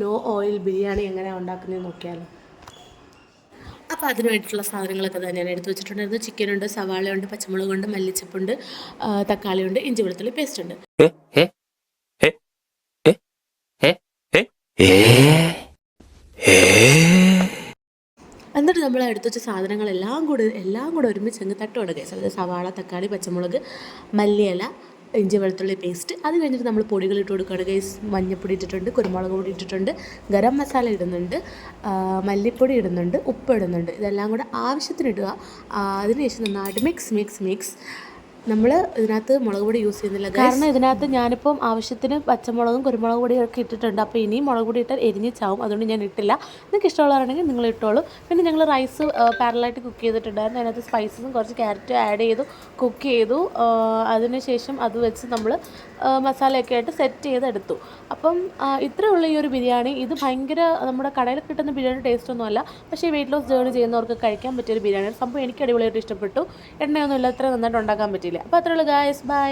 No oil biryani എങ്ങനെയാണ് ഉണ്ടാക്കുന്നത് നോക്കിയാലോ. അപ്പോൾ അതിന് വേണ്ടിയിട്ടുള്ള സാധനങ്ങളൊക്കെ തന്നെ ഞാൻ എടുത്ത് വെച്ചിട്ടുണ്ടായിരുന്നു. ചിക്കനുണ്ട്, സവാളയുണ്ട്, പച്ചമുളകുണ്ട്, മല്ലിച്ചപ്പുണ്ട്, തക്കാളിയുണ്ട്, ഇഞ്ചി വെളുത്തുള്ളി പേസ്റ്റ് ഉണ്ട്. എന്നിട്ട് നമ്മൾ എടുത്ത് വെച്ച സാധനങ്ങളെല്ലാം കൂടെ ഒരുമിച്ച് അങ്ങ് തട്ടുകൊടുക്കുക. അതായത് സവാള, തക്കാളി, പച്ചമുളക്, മല്ലിയില, ഇഞ്ചി വെളുത്തുള്ളി പേസ്റ്റ്. അത് കഴിഞ്ഞിട്ട് നമ്മൾ പൊടികൾ ഇട്ട് കൊടുക്കുകയാണ് ഗൈസ്. മഞ്ഞൾപ്പൊടി ഇട്ടിട്ടുണ്ട്, കുരുമുളക് പൊടി ഇട്ടിട്ടുണ്ട്, ഗരം മസാല ഇടുന്നുണ്ട്, മല്ലിപ്പൊടി ഇടുന്നുണ്ട്, ഉപ്പ് ഇടുന്നുണ്ട്. ഇതെല്ലാം കൂടെ ആവശ്യത്തിന് ഇടുക. അതിനുശേഷം നന്നായിട്ട് മിക്സ്. നമ്മൾ ഇതിനകത്ത് മുളക് പൊടി യൂസ് ചെയ്യുന്നില്ല കാരണം ഇതിനകത്ത് ഞാനിപ്പം ആവശ്യത്തിന് പച്ചമുളകും കുരുമുളക് പൊടിയൊക്കെ ഇട്ടിട്ടുണ്ട്. അപ്പോൾ ഇനിയും മുളക് പൊടി ഇട്ടാൽ എരിഞ്ഞ് ചാവും, അതുകൊണ്ട് ഞാൻ ഇട്ടില്ല. നിങ്ങൾക്ക് ഇഷ്ടമുള്ളവരാണെങ്കിൽ നിങ്ങൾ ഇട്ടോളൂ. പിന്നെ ഞങ്ങൾ റൈസ് പാരലായിട്ട് കുക്ക് ചെയ്തിട്ടുണ്ടായിരുന്നു. അതിനകത്ത് സ്പൈസസും കുറച്ച് ക്യാരറ്റും ആഡ് ചെയ്തു കുക്ക് ചെയ്തു. അതിനുശേഷം അത് വെച്ച് നമ്മൾ മസാലയൊക്കെ ആയിട്ട് സെറ്റ് ചെയ്തെടുത്തു. അപ്പം ഇത്രയുള്ള ഈ ഒരു ബിരിയാണി. ഇത് ഭയങ്കര നമ്മുടെ കടയിൽ കിട്ടുന്ന ബിരിയാണി ടേസ്റ്റ് ഒന്നുമല്ല, പക്ഷേ വെയിറ്റ് ലോസ് ജേർണി ചെയ്യുന്നവർക്ക് കഴിക്കാൻ പറ്റിയൊരു ബിരിയാണിയാണ്. സംഭവം എനിക്ക് അടിപൊളിയായിട്ട് ഇഷ്ടപ്പെട്ടു. എണ്ണയൊന്നുമില്ല, ഇത്ര നന്നായിട്ട് ഉണ്ടാക്കാൻ പറ്റിയില്ല. അപ്പോൾ അത്രയുള്ളൂ ഗായ്സ്, ബൈ.